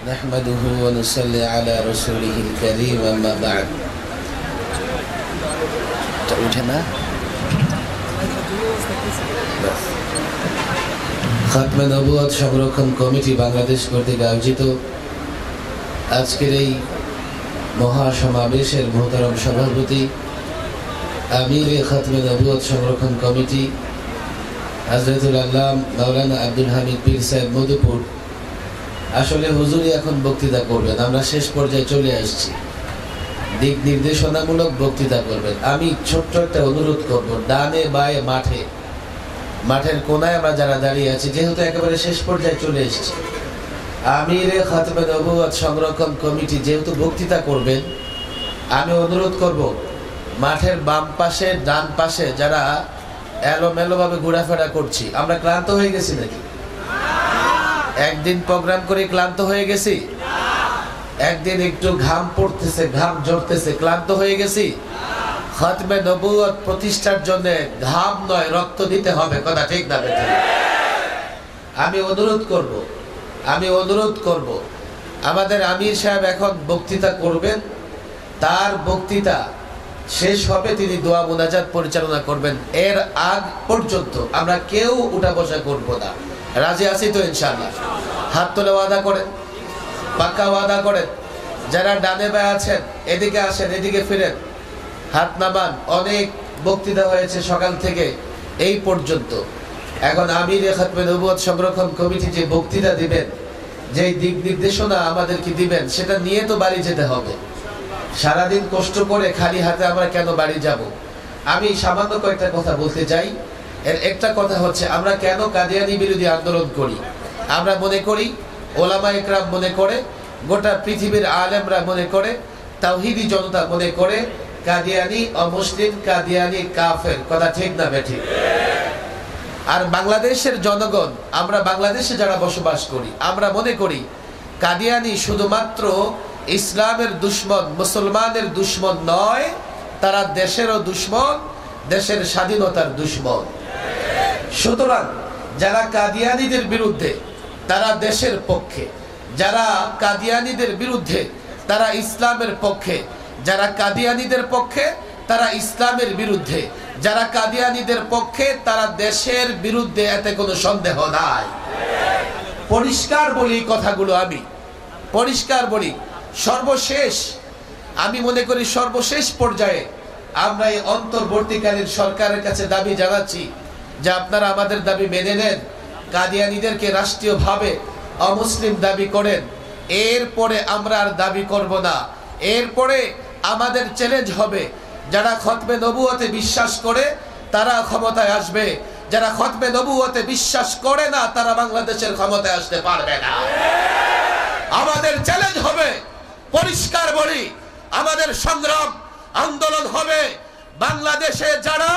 نحمده ونصلي على رسوله الكريم أما بعد খাতমে নবুয়ত সংরক্ষণ কমিটি বাংলাদেশ কর্তৃক আয়োজিত আজকের এই মহাসমাবেশের মোহতারাম সভাপতি আমিরে খাতমে নবুয়ত সংরক্ষণ কমিটি হযরতুল আল্লাম মাওলানা আব্দুল হামিদ পীর সাহেব মধুপুর। আসলে হুজুরই এখন বক্তৃতা করবেন, আমরা শেষ পর্যায়ে চলে আসছি। দিক নির্দেশনামূলক বক্তৃতা করবেন। আমি ছোট্ট একটা অনুরোধ করব, ডানে বায়ে মাঠের কোনায় আমরা যারা দাঁড়িয়ে আছি, যেহেতু একেবারে শেষ পর্যায়ে চলে এসেছি, আমিরে খাতমে নবুয়ত সংরক্ষণ কমিটি যেহেতু বক্তৃতা করবেন, আমি অনুরোধ করব মাঠের বাম পাশে ডান পাশে যারা এলোমেলোভাবে ঘোরাফেরা করছি, আমরা ক্লান্ত হয়ে গেছি নাকি? একদিন প্রোগ্রাম করে ক্লান্ত হয়ে গেছি? একদিন একটু ঘাম পড়তেছে, ঘাম ঝরতেছে, ক্লান্ত হয়ে গেছি? খাতমে নবুয়ত প্রতিষ্ঠার জন্য ঘাম নয়, রক্ত দিতে হবে, কথা ঠিক না বেঠিক? আমি অনুরোধ করব আমাদের আমির সাহেব এখন বক্তৃতা করবেন, তার বক্তৃতা শেষ হবে, তিনি দোয়া মুনাজাত পরিচালনা করবেন। এর আগ পর্যন্ত আমরা কেউ উঠা বসা করব না। রাজি আছি তো ইনশাআল্লাহ? হাত তুলে ওয়াদা করেন, পাক্কা ওয়াদা করেন। যারা ডানে বায়ে আছেন এদিকে আসেন, এদিকে ফিরেন, হাত নামান। অনেক বক্তৃতা হয়েছে সকাল থেকে এই পর্যন্ত। এখন আমিরে খাতমে নবুয়ত সংরক্ষণ কমিটি যে বক্তৃতা দিবেন, যে দিক নির্দেশনা আমাদেরকে দিবেন, সেটা নিয়ে তো বাড়ি যেতে হবে। সারাদিন কষ্ট করে খালি হাতে আমরা কেন বাড়ি যাব? আমি সামান্য কয়েকটা কথা বলতে চাই। এর একটা কথা হচ্ছে, আমরা কেন কাদিয়ানি বিরোধী আন্দোলন করি? আমরা মনে করি, ওলামা ইকরাম মনে করে, গোটা পৃথিবীর আলেমরা মনে করে, তাওহীদি জনতা মনে করে, কাদিয়ানি অমুসলিম, কাদিয়ানি কাফের, কথা ঠিক না বেঠিক? আর বাংলাদেশের জনগণ, আমরা বাংলাদেশে যারা বসবাস করি, আমরা মনে করি কাদিয়ানি শুধুমাত্র ইসলামের দুশমন, মুসলমানের দুশমন নয়, তারা দেশেরও দুশমন, দেশের স্বাধীনতার দুশমন। সুতরাং যারা কাদিয়ানীদের বিরুদ্ধে তারা দেশের পক্ষে, যারা কাদিয়ানীদের বিরুদ্ধে তারা ইসলামের পক্ষে, যারা কাদিয়ানীদের পক্ষে তারা ইসলামের বিরুদ্ধে, যারা কাদিয়ানীদের পক্ষে তারা দেশের বিরুদ্ধে, এতে কোনো সন্দেহ নাই। পরিষ্কার বলি কথাগুলো, আমি পরিষ্কার বলি। সর্বশেষ আমি মনে করি সর্বশেষ পর্যায়ে আমরা এই অন্তর্বর্তীকালীন সরকারের কাছে দাবি জানাচ্ছি যে আপনারা আমাদের দাবি মেনে নেন, কাদিয়ানীদেরকে রাষ্ট্রীয়ভাবে অমুসলিম দাবি করেন। এরপরে আমরা আর দাবি করব না। এরপরে আমাদের চ্যালেঞ্জ হবে, যারা খতমে নবুয়তে বিশ্বাস করে তারা ক্ষমতায় আসবে, যারা খতমে নবুয়তে বিশ্বাস করে না তারা বাংলাদেশের ক্ষমতায় আসতে পারবে না। আমাদের চ্যালেঞ্জ হবে, পরিষ্কার বলি, আমাদের সংগ্রাম আন্দোলন হবে, বাংলাদেশে যারা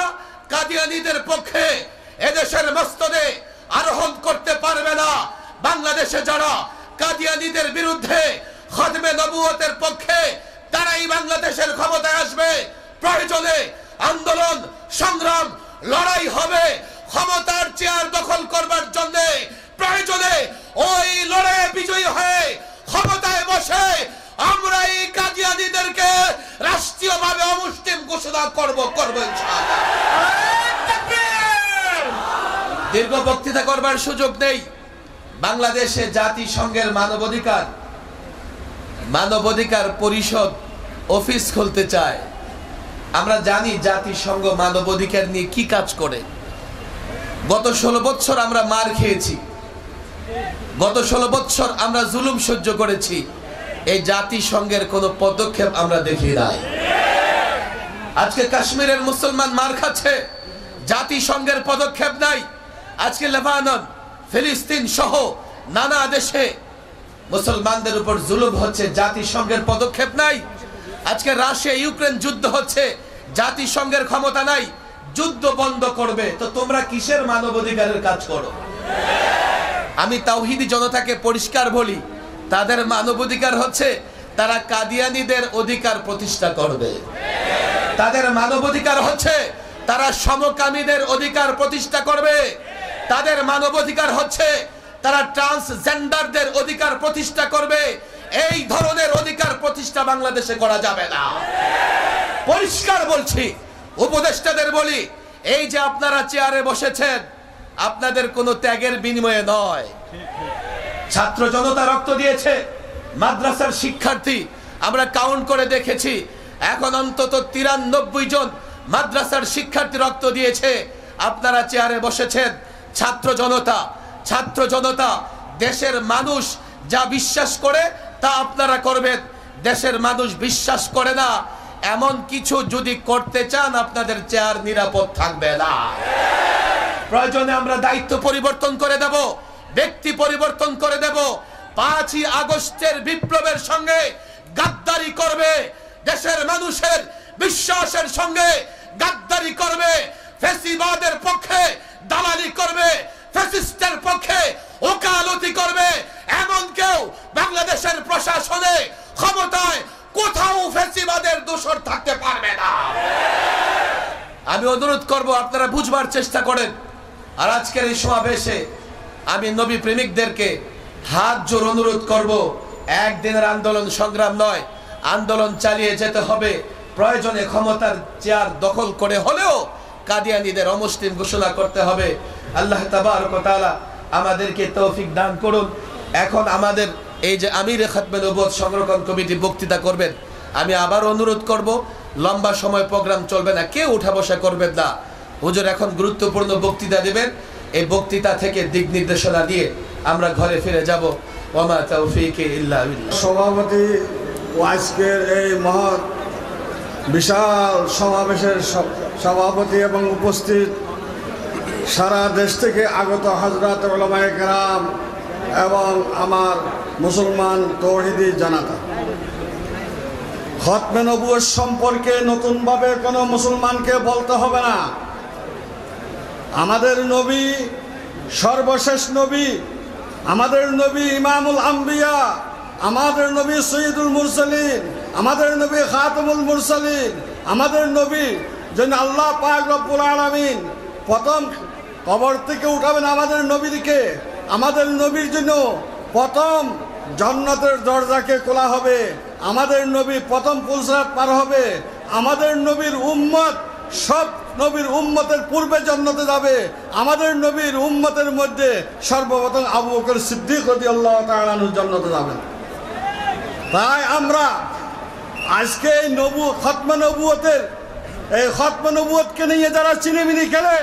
কাদিয়ানীদের পক্ষে এদেশের মস্তদে আরোহণ করতে পারবে না, বাংলাদেশে যারা কাদিয়ানীদের বিরুদ্ধে খতমে নবুয়তের পক্ষে, তারাই বাংলাদেশের ক্ষমতায় আসবে। প্রয়োজনে আন্দোলন, সংগ্রাম, লড়াই হবে ক্ষমতার চেয়ার দখল করবার জন্য। প্রয়োজনে ওই লড়াইয়ে বিজয়ী হয়ে ক্ষমতায় বসে আমরা এই কাদিয়ানীদেরকে রাষ্ট্রীয়ভাবে অমুসলিম ঘোষণা করব ইনশাআল্লাহ। দীর্ঘ বক্তৃতা করবার সুযোগ নেই। বাংলাদেশে জাতিসংঘের মানবাধিকার পরিষদ অফিস খুলতে চায়। আমরা জানি জাতিসংঘ মানবাধিকার নিয়ে কি কাজ করে। গত 16 বছর আমরা মার খেয়েছি, গত 16 বছর আমরা জুলুম সহ্য করেছি। এই জাতিসংঘের কোনো পদক্ষেপ আমরা দেখি নাই। আজকে কাশ্মীরের মুসলমান মার খাচ্ছে, জাতিসংঘের পদক্ষেপ নাই। আজকে লেবানন, ফিলিস্তিন সহ নানা দেশে মুসলমানদের উপর জুলুম হচ্ছে, জাতিসংঘের পদক্ষেপ নাই। আজকে রাশিয়া ইউক্রেন যুদ্ধ হচ্ছে, জাতিসংঘের ক্ষমতা নাই। যুদ্ধ বন্ধ করবে তো তোমরা কিসের মানবাধিকারের কাজ করো? আমি তাওহীদি জনতাকে পরিষ্কার বলি, তাদের মানবাধিকার হচ্ছে তারা কাদিয়ানীদের অধিকার প্রতিষ্ঠা করবে। তাদের মানবাধিকার হচ্ছে তারা সমকামীদের অধিকার প্রতিষ্ঠা করবে। তাদের মানবাধিকার হচ্ছে তারা ট্রান্সজেন্ডারদের অধিকার প্রতিষ্ঠা করবে। এই ধরনের অধিকার প্রতিষ্ঠা বাংলাদেশে করা যাবে না। পরিষ্কার বলছি, উপদেষ্টাদের বলি, এই যে আপনারা চেয়ারে বসেছেন, আপনাদের কোনো ত্যাগের বিনিময়ে নয়। ছাত্র জনতা রক্ত দিয়েছে, মাদ্রাসার শিক্ষার্থী আমরা কাউন্ট করে দেখেছি, এখন অন্তত 93 জন মাদ্রাসার শিক্ষার্থী রক্ত দিয়েছে। আপনারা চেয়ারে বসেছেন। ছাত্র জনতা দেশের মানুষ যা বিশ্বাস করে তা আপনারা করবেন। দেশের মানুষ বিশ্বাস করে না এমন কিছু যদি করতে চান, আপনাদের চেয়ার নিরাপদ থাকবে না। প্রয়োজনে আমরা দায়িত্ব পরিবর্তন করে দেব, ব্যক্তি পরিবর্তন করে দেব। 5ই আগস্টের বিপ্লবের সঙ্গে গাদ্দারি করবে, দেশের মানুষের বিশ্বাসের সঙ্গে গাদ্দারি করবে, ফ্যাসিবাদের পক্ষে দালালি করবে, ফ্যাসিস্টের পক্ষে ওকালতি করবে, এমন কেউ বাংলাদেশের প্রশাসনে ক্ষমতায় কোথাও ফ্যাসিবাদের দোষর থাকতে পারবে না। আমি অনুরোধ করব, আপনারা বুঝবার চেষ্টা করেন। আর আজকের এই সমাবেশে আমি নবী প্রেমিকদেরকে হাত জোর অনুরোধ করব, একদিনের আন্দোলন সংগ্রাম নয়, আন্দোলন চালিয়ে যেতে হবে। প্রয়োজনে ক্ষমতার চেয়ার দখল করে হলেও কাদিয়ানীদের অমুসলিম ঘোষণা করতে হবে। আল্লাহ তাবারক ওয়া তাআলা আমাদেরকে তৌফিক দান করুন। এখন আমাদের এই যে আমিরে খাতমে নবুয়ত সংরক্ষণ কমিটি বক্তৃতা করবেন, আমি আবার অনুরোধ করব, লম্বা সময় প্রোগ্রাম চলবে না, কেউ উঠা বসা করবেন না। হুজুর এখন গুরুত্বপূর্ণ বক্তৃতা দেবেন। এই বক্তৃতা থেকে দিক নির্দেশনা দিয়ে আমরা ঘরে ফিরে যাব। ওয়া মা তাওফীকি ইল্লা বিল্লাহ। সভাপতি আজকের এই মহৎ বিশাল সমাবেশের সভাপতি এবং উপস্থিত সারা দেশ থেকে আগত হযরত উলামায়ে কেরাম এবং আমার মুসলমান তৌহিদি জনতা, খতমে নবুয়ত সম্পর্কে নতুনভাবে কোনো মুসলমানকে বলতে হবে না। আমাদের নবী সর্বশেষ নবী, আমাদের নবী ইমামুল আম্বিয়া, আমাদের নবী সৈয়দুল মুরসালিন, আমাদের নবী খাতামুল মুরসালিন, আমাদের নবী যেন আল্লাহ পাক রব্বুল আলামিন প্রথম কবর থেকে উঠাবেন আমাদের নবীকে। আমাদের নবীর জন্য প্রথম জান্নাতের দরজাকে খোলা হবে, আমাদের নবী প্রথম পুলসরাত পার হবে, আমাদের নবীর উম্মত সব নবীর উম্মতের পূর্বে জান্নাতে যাবে। আমাদের নবীর উম্মতের মধ্যে সর্বপ্রথম আবু বকর সিদ্দিক রাদিয়াল্লাহু তাআলা আনহু জান্নাতে যাবেন। তাই আমরা আজকে এই খতমে নবুয়তের এই খতমে নবুয়তকে নিয়ে যারা চিনিমিনি খেলে,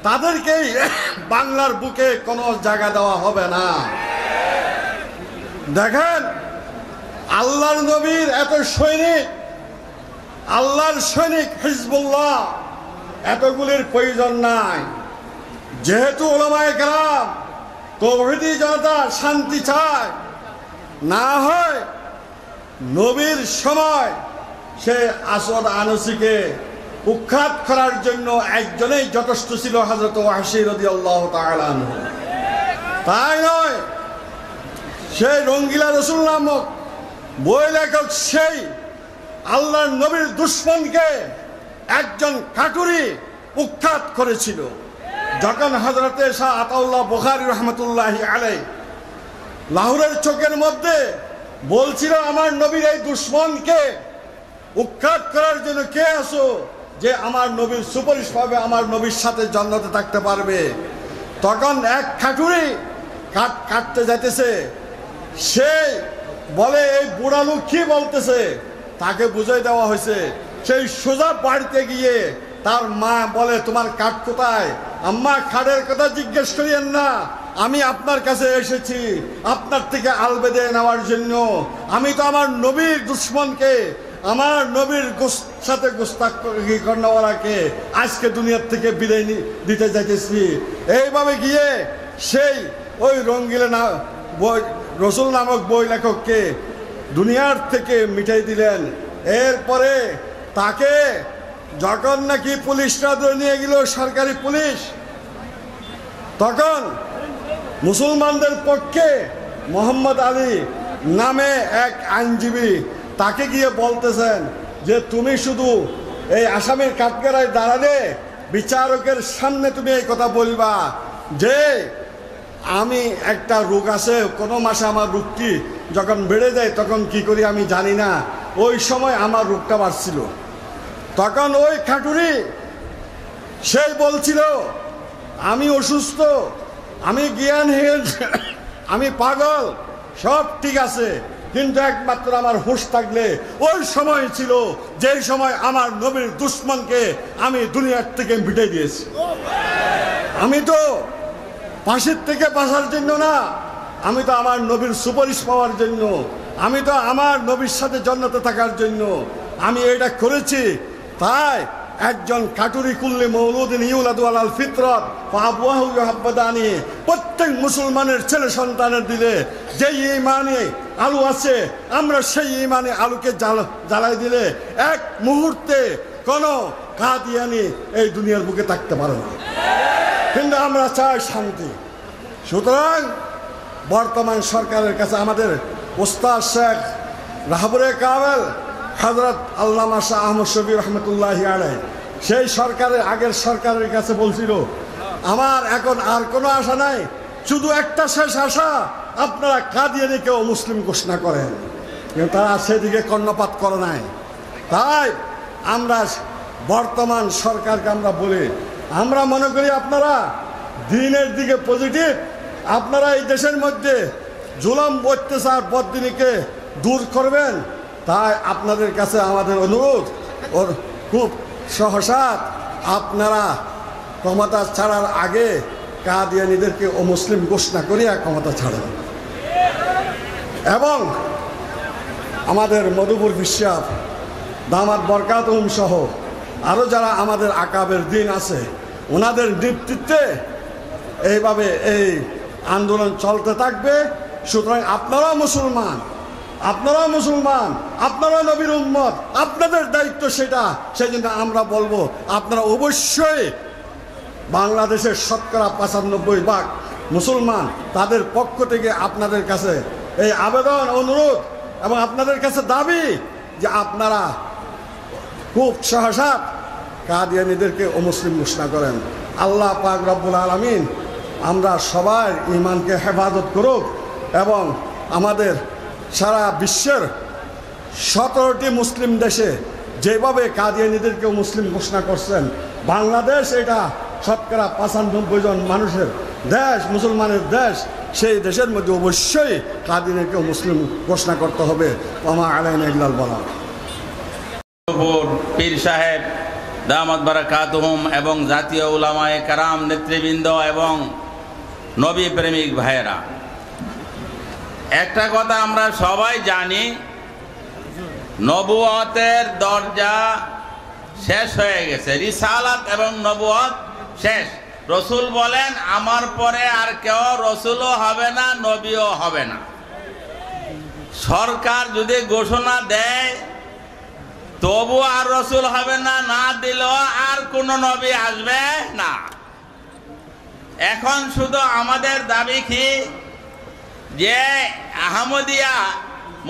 তাদেরকেই বাংলার বুকে কোনো জায়গা দেওয়া হবে না। দেখেন, আল্লাহর নবীর এত সৈনিক, আল্লাহর সৈনিক হিজবুল্লাহ, এতগুলির প্রয়োজন নাই। যেহেতু উলামায়ে কেরাম তৌহিদি জনতা শান্তি চায়, না হয় নবীর সময় সে আসওয়াদ আনসিকে উৎখাত করার জন্য একজনেই যথেষ্ট ছিল, হযরত ওয়াহশী রাদিয়াল্লাহু তাআলা আনহু। তাই নয়, সেই রঙ্গিলা রসুল নামক বই লেখক সেই আল্লাহর নবীর দুশমনকে একজন কাটুরি উৎখাত করেছিল। যখন হযরতে শাহ আতাউল্লাহ বুখারী রহমতুল্লাহি আলাইহি লাহোরের চোখের মধ্যে বলছিল, আমার নবীর এই দুশমনকে উৎখাত করার জন্য কে আসো যে আমার নবীর সুপারিশ পাবে, আমার নবীর সাথে জান্নাতে থাকতে পারবে। তখন এক খাটুরি কাটতে যাইতেছে, সে বলে এই বুড়া লোক কি বলতেছে, তাকে বুঝাই দেওয়া হয়েছে। সেই সোজা বাড়িতে গিয়ে তার মা বলে, তোমার কাঠ কোথায়? আম্মা, খাটের কথা জিজ্ঞেস করিয়েন না, আমি আপনার কাছে এসেছি আপনার থেকে আলবেদে নেওয়ার জন্য। আমি তো আমার নবীর দুশমনকে, আমার নবীর সাথে গোস্তাখি করনেওয়ালাকে আজকে দুনিয়ার থেকে বিদায় দিতে যাইতেছি। এইভাবে গিয়ে সেই ওই রঙ্গিলা রসুল নামক বই লেখককে দুনিয়ার থেকে মিটাই দিলেন। এরপরে তাকে যখন নাকি পুলিশরা ধরে নিয়ে গেল, সরকারি পুলিশ, তখন মুসলমানদের পক্ষে মোহাম্মদ আলী নামে এক আইনজীবী তাকে গিয়ে বলতেছেন যে তুমি শুধু এই আসামির কাঠগড়ায় দাঁড়ালে বিচারকের সামনে তুমি এই কথা বলবা যে আমি একটা রোগ আছে, কোনো মাসে আমার রোগটি যখন বেড়ে যায় তখন কি করি আমি জানি না। ওই সময় আমার রোগটা বাড়ছিল, তখন ওই খাটুরি সেই বলছিল আমি অসুস্থ, আমি জ্ঞানহীন, আমি পাগল, সব ঠিক আছে, কিন্তু একমাত্র আমার হুঁশ থাকলে ওই সময় ছিল যেই সময় আমার নবীর দুশ্মনকে আমি দুনিয়ার থেকে মিটে দিয়েছি। আমি তো ফাঁসির থেকে বাঁচার জন্য না, আমি তো আমার নবীর সুপারিশ পাওয়ার জন্য, আমি তো আমার নবীর সাথে জান্নাতে থাকার জন্য আমি এটা করেছি। তাই একজন কাটুরি কুল্লি মৌলুদিন ইউলাদু আলাল ফিতরাত ফাআবওয়াহু ইউহাব্বাদানি, প্রত্যেক মুসলমানের ছেলে সন্তানের দিলে যে ঈমানে আলু আছে, আমরা সেই ঈমানে আলুকে জ্বালাই দিলে এক মুহূর্তে কোনো কাদিয়ানি এই দুনিয়ার বুকে থাকতে পারে না। কিন্তু আমরা চাই শান্তি। সুতরাং বর্তমান সরকারের কাছে আমাদের ওস্তাদ শেখ রাহবরে কাবেল হযরত আল্লামা শাহ আহমদ শফি রহমতুল্লাহি আলাইহি সেই সরকারের আগের সরকারের কাছে বলছিল আমার এখন আর কোনো আশা নাই, শুধু একটা শেষ আশা, আপনারা কাদিয়ানিকেও মুসলিম ঘোষণা করেন। কিন্তু তারা সেদিকে কর্ণপাত করে নাই। তাই আমরা বর্তমান সরকারকে আমরা বলি, আমরা মনে করি আপনারা দিনের দিকে পজিটিভ, আপনারা এই দেশের মধ্যে জুলুম অত্যাচার বদদিনীকে দূর করবেন। তাই আপনাদের কাছে আমাদের অনুরোধ, ওর খুব সহসা আপনারা ক্ষমতা ছাড়ার আগে কাদিয়ানীদেরকে অমুসলিম ঘোষণা করিয়া ক্ষমতা ছাড়েন। এবং আমাদের মধুপুর বিশ্বাস দামাত বরকাতুহুম সহ আরও যারা আমাদের আকাবের দিন আছে, ওনাদের নেতৃত্বে এইভাবে এই আন্দোলন চলতে থাকবে। সুতরাং আপনারা মুসলমান, আপনারা নবীর উম্মত, আপনাদের দায়িত্ব সেটা। সেই জন্য আমরা বলবো আপনারা অবশ্যই বাংলাদেশের শতকরা ৯৫% মুসলমান, তাদের পক্ষ থেকে আপনাদের কাছে এই আবেদন, অনুরোধ এবং আপনাদের কাছে দাবি যে আপনারা খুব সহসা কাদিয়ানীদেরকে অমুসলিম ঘোষণা করেন। আল্লাহ পাক রব্বুল আলামিন আমরা সবাই ঈমানকে হেফাজত করুক এবং আমাদের সারা বিশ্বের ১৭টি মুসলিম দেশে যেভাবে কাদিয়ানীদেরকে মুসলিম ঘোষণা করছেন, বাংলাদেশ এটা শতকরা ৯৫% মানুষের দেশ, মুসলমানের দেশ, সেই দেশের মধ্যে অবশ্যই কাদিয়ানীকে মুসলিম ঘোষণা করতে হবে। ওমা আলাইনা ইল্লাল বালাগ। পীর সাহেব দামাত বারাকাতুহুম এবং জাতীয় উলামায়ে কেরাম নেতৃবৃন্দ এবং নবী প্রেমিক ভাইয়েরা, একটা কথা আমরা সবাই জানি, নবুয়তের দরজা শেষ হয়ে গেছে, রিসালাত এবং নবুয়ত শেষ। রসুল বলেন আমার পরে আর কেউ রসুলও হবে না, নবীও হবে না। সরকার যদি ঘোষণা দেয় তবু আর রসুল হবে না, না দিলেও আর কোন নবী আসবে না। এখন শুধু আমাদের দাবি কি যে আহমদিয়া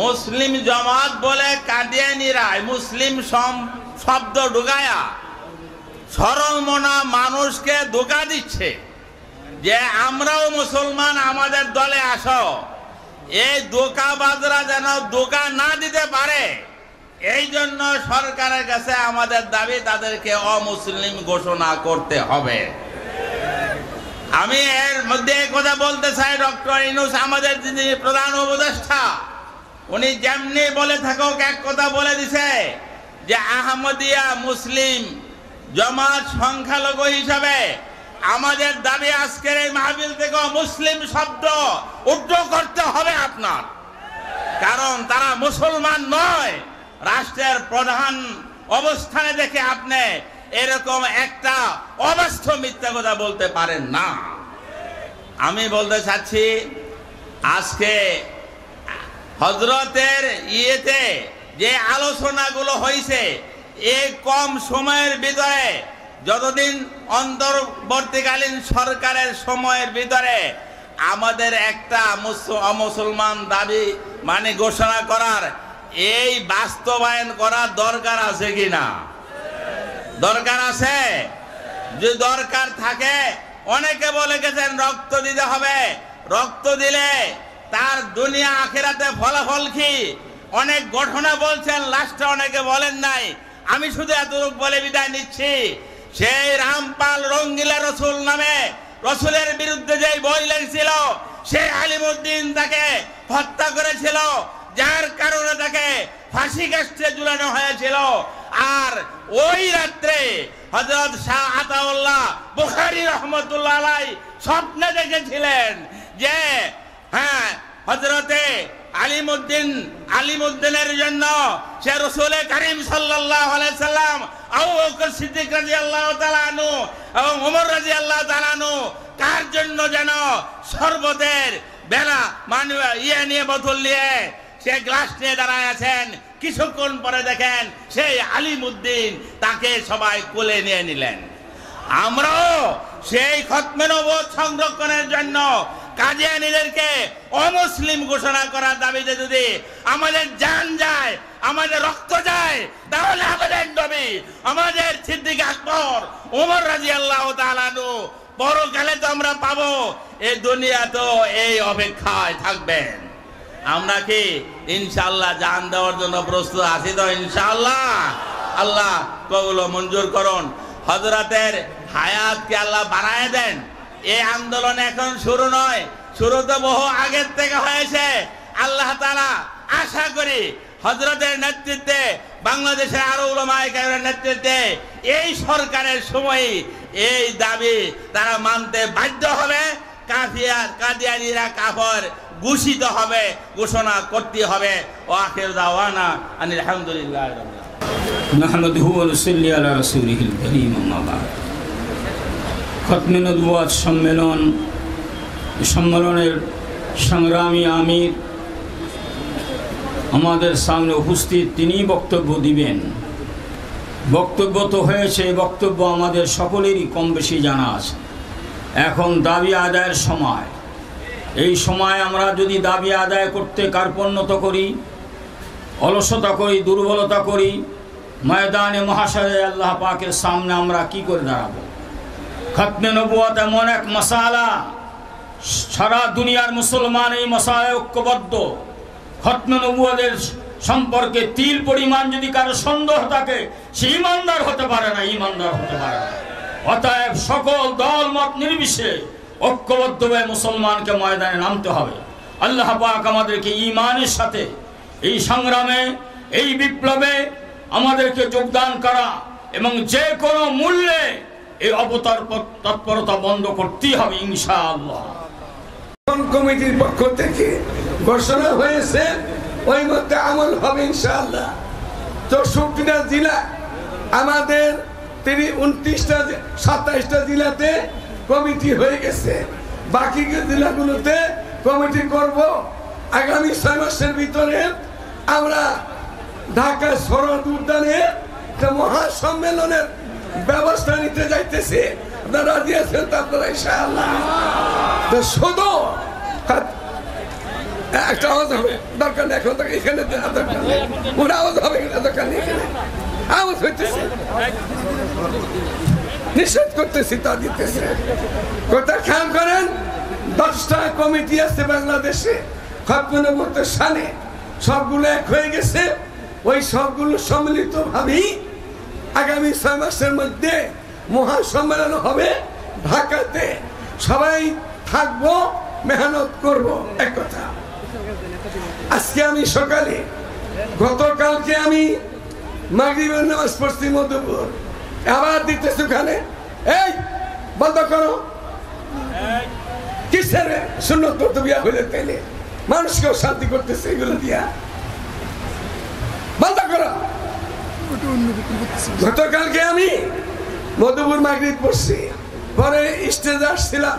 মুসলিম জামাত বলে কাদিয়ানীরা মুসলিম শব্দ ঢুকায়া সরল মনা মানুষকে ধোঁকা দিচ্ছে যে আমরাও মুসলমান, আমাদের দলে আসো। এই ধোঁকাবাজরা যেন ধোঁকা না দিতে পারে, এই জন্য সরকারের কাছে আমাদের দাবি তাদেরকে অমুসলিম ঘোষণা করতে হবে। আমি এর মধ্যে কথা বলতে চাই, ডক্টর ইউনূস আমাদের যিনি প্রধান উপদেষ্টা, উনি যেমনি বলে থাকুক এক কথা বলে দিছে যে আহমদিয়া মুসলিম জামাত সংখ্যালঘু হিসাবে আমাদের দাবি আজকের এই মাহফিল থেকে মুসলিম শব্দ উদ্ধ করতে হবে আপনার, কারণ তারা মুসলমান নয়। রাষ্ট্রের প্রধান অবস্থানে দেখে আপনি এরকম একটা অবাস্তব মিথ্যা কথা বলতে পারেন না। আমি বলতে চাচ্ছি আজকে হযরতের ইয়েতে যে আলোচনাগুলো হয়েছে, এই কম সময়ের ভিতরে, যতদিন অন্তর্বর্তীকালীন সরকারের সময়ের ভিতরে আমাদের একটা অমুসলমান দাবি মানে ঘোষণা করার, এই বাস্তবায়ন করার দরকার আছে কিনা? দরকার আছে। যদি দরকার থাকে অনেকে বলে গেছেন রক্ত দিতে হবে, রক্ত দিলে তার দুনিয়া আখিরাতে ফলাফল কি, অনেক ঘটনা বলছেন, লাস্টে অনেকে বলেন নাই। আমি শুধু এতটুকু বলে বিদায় নিচ্ছি, সেই রামপাল রঙ্গিলা রসুল নামে রসুলের বিরুদ্ধে যে বই লেগেছিল, সেই আলিমউদ্দিন তাকে হত্যা করেছিল, যার কারণে তাকে ফাঁসি কাস্টে ঝুলানো হয়েছিল। আর ওই রাত্রে হযরত শাহ আতাউল্লাহ বুখারী রাহমাতুল্লাহ আলাইহি স্বপ্নে দেখেছিলেন যে হযরতে আলিমউদ্দিনের জন্য সে রাসূল করিম সাল্লাল্লাহু আলাইহি সাল্লাম, আবু বকর সিদ্দিক রাদিয়াল্লাহু তাআলা আনহু এবং ওমর রাদিয়াল্লাহু তাআলা আনহু কার জন্য যেন শরবতের বেলা নিয়ে বোতল নিয়ে সে গ্লাস নিয়ে দাঁড়ায় আছেন। কিছুক্ষণ পরে দেখেন সেই আলিমউদ্দিন, তাকে সবাই কোলে নিয়ে নিলেন। আমরাও সেই খতমে নবুয়ত সংরক্ষণের জন্য কাদিয়ানীদেরকে অমুসলিম ঘোষণা করার দাবিতে যদি আমাদের জান যায়, আমাদের রক্ত যায়, তাহলে আমাদের নবী, আমাদের সিদ্দিক আকবর, ওমর রাদিয়াল্লাহু তাআলা আনহু পরকালে তো আমরা পাবো, এই দুনিয়া তো এই অপেক্ষায় থাকবেন। আমরা কি ইনশাআল্লাহ জান দেওয়ার জন্য প্রস্তুত আছি তো? ইনশাআল্লাহ। আল্লাহ কবুল মঞ্জুর করুন। হযরতের হায়াতকে আল্লাহ বাড়ায় দেন। এই আন্দোলন এখন শুরু নয়, শুরু তো বহু আগের থেকে হয়েছে। আল্লাহ তাআলা আশা করি হযরতের নেতৃত্বে, বাংলাদেশের আরো উলামায়ে কেরামের নেতৃত্বে এই সরকারের সময় এই দাবি তারা মানতে বাধ্য হবে। কাদিয়ানীরা কাফের ঘোষিত হবে, ঘোষণা করতে হবে। ও আখির দাওয়ানা আনিল হামদুলিল্লাহি রাব্বিল আলামিন। নাহমাদুহু ওয়া নুসাল্লি আলা রাসূলিহিল কারীম, আম্মা বা'দ। খতমে নবুয়ত সম্মেলনের সংগ্রামী আমির আমাদের সামনে উপস্থিত, তিনি বক্তব্য দিবেন। বক্তব্য তো হয়েছে, বক্তব্য আমাদের সকলেরই কম বেশি জানা আছে। এখন দাবি আদায়ের সময়। এই সময় আমরা যদি দাবি আদায় করতে কার্পণ্যতা করি, অলসতা করি, দুর্বলতা করি, ময়দানে মহাশয়ে আল্লাহ পাকের সামনে আমরা কি করে দাঁড়াবো? খতমে নবুয়ত এমন এক মাসালা, সারা দুনিয়ার মুসলমান এই মাসালায় ঐক্যবদ্ধ। খতমে নবুয়তের সম্পর্কে তিল পরিমাণ যদি কারো সন্দেহ থাকে, সে ঈমানদার হতে পারে না, ঈমানদার হতে পারে না। অতএব সকল দল মত নির্বিশেষে ঐক্যবদ্ধভাবে মুসলমানকে ময়দানে নামতে হবে। আল্লাহ পাক আমাদেরকে ঈমানের সাথে এই সংগ্রামে, এই বিপ্লবে আমাদেরকে যোগদান করা এবং যে কোনো মূল্যে এই তৎপরতা বন্ধ করতেই হবে ইনশাআল্লাহ। কমিটির পক্ষ থেকে ঘোষণা হয়েছে, ওই মধ্যে আমল হবে ইনশাআল্লাহ। 64টা জেলা আমাদের 27টা জেলাতে কমিটি হয়ে গেছে। বাকি জেলাগুলোতে কমিটি করব। আগামী 6 মাসের ভিতরে আমরা ঢাকা শরৎ উদ্যানে একটা মহাসম্মেলনের ব্যবস্থা নিতে যাইতেছি। আপনারা রাজি আছেন তো? আপনারা ইনশাআল্লাহ। শুধু একটা আওয়াজ হবে, দরকার নেই এখন, এখানে দরকার নেই, ওর আওয়াজ হবে, দরকার নেই, এখানে আওয়াজ হইতেছে, নিষেধ করতেছি, তা দিতেছে। কথা খেয়াল করেন, 10টা কমিটি আছে বাংলাদেশে খতমে নবুয়তের শানে, সবগুলো এক হয়ে গেছে। ওই সবগুলো সম্মিলিত ভাবেই আগামী 6 মাসের মধ্যে মহাসম্মেলন হবে ঢাকাতে। সবাই থাকবো, মেহনত করব। এক কথা, আজকে আমি সকালে, গতকালকে আমি মাগরিবের নামাজ পড়ছি মধুপুর, আবার দিতেছি ওখানে। এই বন্ধ করো, কিসের সুন্নত পড়তে বিয়া হইলে তাইলে মানুষকেও শান্তি করতেছে, এগুলো দিয়া বন্ধ করো। গতকালকে আমি মধুপুর মাগরিব পড়ছি, পরে স্টেজে আসছিলাম,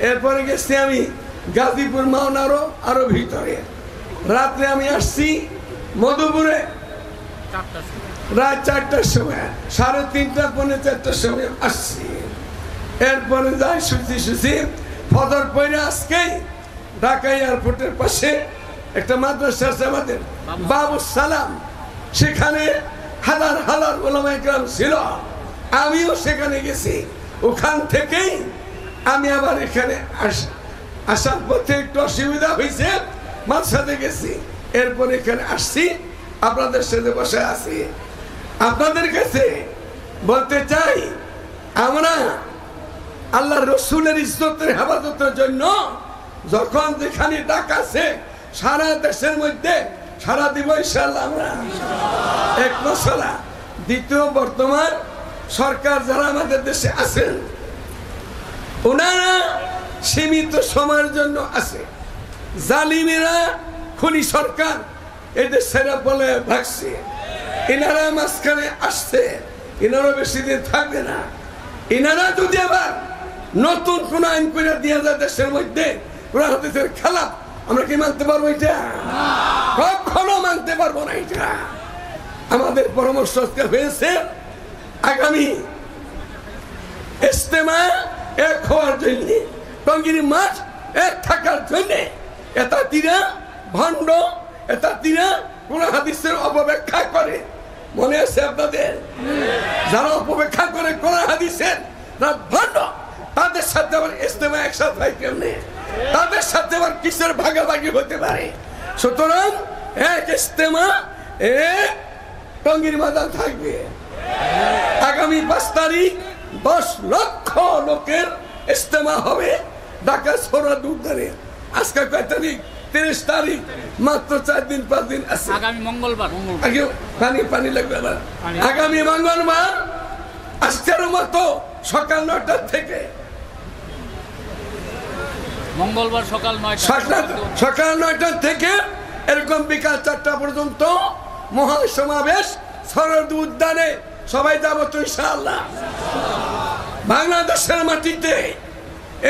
এরপরে গেছি আমি গাজীপুর মাওনারও আরো ভিতরে। রাত্রে আমি আসছি মধুপুরে রাত 4টার সময়, 3:30 পৌনে 4টার সময় আসছি। এরপরে যাই শুছি ফজর পড়ে আজকে ঢাকা এয়ারপোর্টের পাশে একটা মাদ্রাসা আছে আমাদের, বাবু সালাম, সেখানে হাজার হাজার ওলামায়ে কেরাম ছিল। আমিও সেখানে গেছি। ওখান থেকেই আমি আবার এখানে আসার পথে একটু অসুবিধা হয়েছে, মাদ্রাসাতে গেছি, এরপর এখানে আসছি, আপনাদের সাথে বসে আছি। আপনাদের কাছে বলতে চাই, আমরা আল্লাহ রসুলের ইজ্জতের হেফাজতের জন্য যখন যেখানে ডাক আছে সারা দেশের মধ্যে সারা দিব ইনশাআল্লাহ। আমরা এক মশলা। দ্বিতীয়, বর্তমান সরকার যারা আমাদের দেশে আছেন ওনারা সীমিত সময়ের জন্য আছে। জালিমেরা খুনি সরকার এদের সেরা বলে ভাগছে, এনারা মাঝখানে আসছে, এনারা বেশি দিন থাকবে না। এনারা যদি আবার নতুন কোন আইন করে দিয়ে যায় দেশের মধ্যে কোরআন হাদিসের খেলাফ, আমরা কি মানতে পারবো? এটা কখনো মানতে পারবো না। এটা আমাদের পরামর্শ হয়েছে আগামী ইজতেমা এক হওয়ার জন্য, টঙ্গির মাঠ এক থাকার জন্য। এটা তিরা ভণ্ড, এটা তিরা কোরআন হাদিসের অপব্যাখ্যা করে, মনে আছে আপনাদের? যারা অপব্যাখ্যা করে কোরআন হাদিসের ভণ্ড, তাদের সাথে আবার ইজতেমা একসাথে হয় কেমনে? তাদের সাথে আবার কিসের ভাগাভাগি হতে পারে? সুতরাং এক ইজতেমা এক টঙ্গির ময়দান থাকবে। আগামী 5 তারিখ 10 লক্ষ লোকের ইজতেমা হবে ঢাকা সোহরাওয়ার্দী উদ্যানে। আজকে কয় তারিখ? 30 তারিখ, মাত্র 4 দিন 5 দিন আছে। আগামী মঙ্গলবার আগে পানি লাগবে আবার। আগামী মঙ্গলবার আজকের মতো সকাল 9টা থেকে মঙ্গলবার সকাল 9টা থেকে এরকম বিকাল 4টা পর্যন্ত মহাসমাবেশ সোহরাওয়ার্দী উদ্যানে সবাই যাব তো ইনশাআল্লাহ। বাংলাদেশের মাটিতে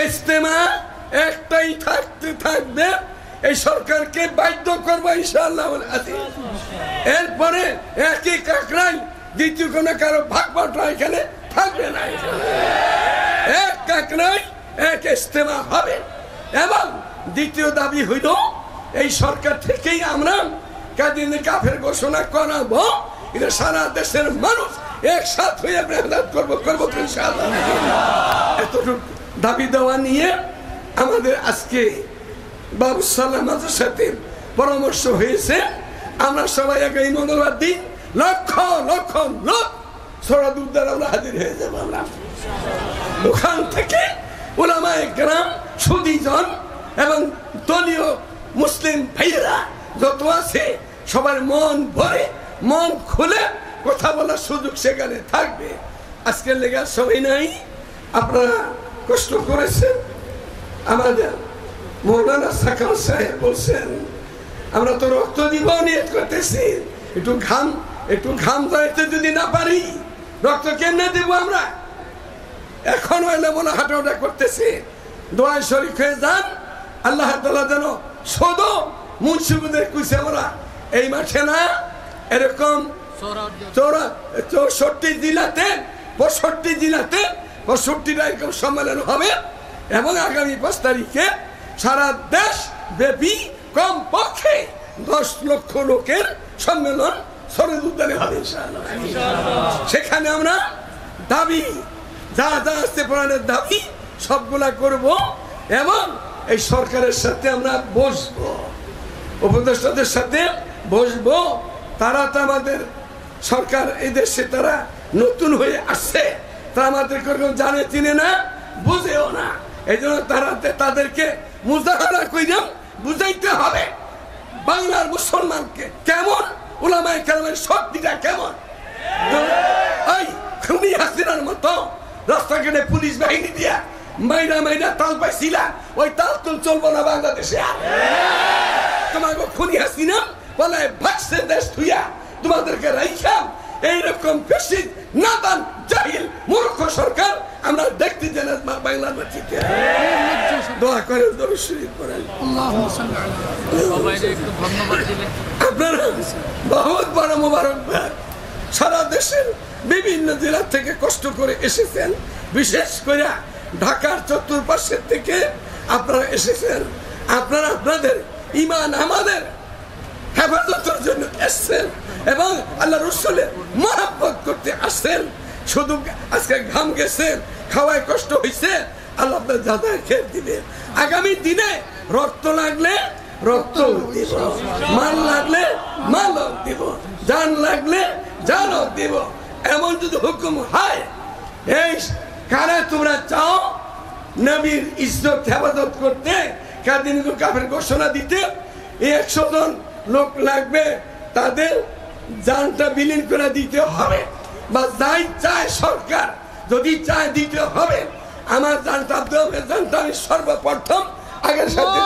ইজতেমা একটাই থাকবে, এই সরকারকে বাধ্য করবো ইনশাআল্লাহ। এরপরে একই কাকরাই, দ্বিতীয় কোনো কারো ভাগ বাটরা এখানে থাকবে না। এক কাকরাই এক ইজতেমা হবে। এবং দ্বিতীয় দাবি হইল এই সরকার থেকেই আমরা কাদিনে কাফের ঘোষণা করাবো। এটা সারা দেশের মানুষ একসাথ হয়ে মেহনত করবো ইনশাআল্লাহ। এতটুকু দাবি দেওয়া নিয়ে আমাদের আজকে বাবু সালামের সাথে পরামর্শ হয়েছে। আমরা সবাই আগামী মঙ্গলবার দিন লক্ষ লক্ষ লোক সোহরাওয়ার্দী উদ্যানে আমরা হাজির হয়ে যাবো। আমরা ওখান থেকে উলামায়ে কেরাম, সুদীজন এবং দলীয় মুসলিম ভাইয়েরা যত আছে সবার মন ভরে মন খুলে কথা বলার সুযোগ সেখানে থাকবে। আজকের লেগে সবাই নাই, আপনারা কষ্ট করেছেন। আমাদের মৌলানা সাকাল সাহেব বলছেন আমরা তো রক্ত দিব নিয়ত করতেছি, একটু ঘাম যাইতে যদি না পারি রক্ত কেমনে দেব আমরা? এখন হইলে মনে হাঁটাহাঁটা করতেছি, দোয়া শরীক হয়ে যান। আল্লাহ তাআলা যেন শুধু মুন্সিবদের কুইছে আমরা এই মাঠে না, এরকম 64 জেলাতে 65টা এরকম সম্মেলন হবে। এবং আগামী 5 তারিখে সারা দেশ ব্যাপী কম পক্ষে 10 লক্ষ লোকের সম্মেলন সোহরাওয়ার্দী উদ্যানে হবে ইনশাআল্লাহ। সেখানে আমরা দাবি যা আসতে কোরআনের দাবি সবগুলা করব এবং এই সরকারের সাথে আমরা বসবো, উপদেষ্টাদের সাথে বসবো। তারা তো আমাদের সরকার এই দেশে তারা নতুন হয়ে আসছে, তারা আমাদের কোনো জানে চিনে না, বুঝেও না। এই জন্য তাদেরকে মুজাহারা কইরাম বুঝাইতে হবে বাংলার মুসলমানকে কেমন উলামায়ে কেরামের শক্তিটা কেমন। এই খুনি হাসিনার মতো রাস্তাঘাটে পুলিশ বাহিনী দিয়া মাইরা তাল পাইছিলা, ওই তাল তুল চলবো না বাংলাদেশে। তোমাকে খুনি হাসিনা বলে ভাগছে দেশ ধুইয়া, তোমাদেরকে রাইখাম এইরকম বেশি নাদান জাহিল মূর্খ সরকার আমরা দেখতে চাই না বাংলার মাটিতে। দোয়া করে দরুদ শরীফ পড়েন। আপনারা বহুত বড় মোবারকবাদ। সারা দেশের বিভিন্ন জেলা থেকে কষ্ট করে এসেছেন, বিশেষ করে ঢাকার চতুর্পাশের থেকে আপনারা এসেছেন। আপনারা আপনাদের ঈমান আমাদের হেফাজতের জন্য এসেছেন এবং আল্লাহ রাসূলের মহব্বত করতে আসছেন। শুধু আজকে ঘাম গেছেন, খাওয়ায় কষ্ট হয়েছে, আল্লাহ আপনার যাতায়াত খেয়ে দিবে। আগামী দিনে রক্ত লাগলে রক্ত দিব, মাল লাগলে মাল দিব, জান লাগলে জান দিব। এমন যদি হুকুম হয়, এই কারা তোমরা চাও নবীর ইজ্জত হেফাজত করতে, কাদিন কাফের ঘোষণা দিতে, 100 জন লোক লাগবে, তাদের জানটা বিলীন করে দিতে হবে, বা যাই চায় সরকার যদি চায় দিতে হবে। আমার জানটা দেবে, জানটা আমি সর্বপ্রথম আগের সাথে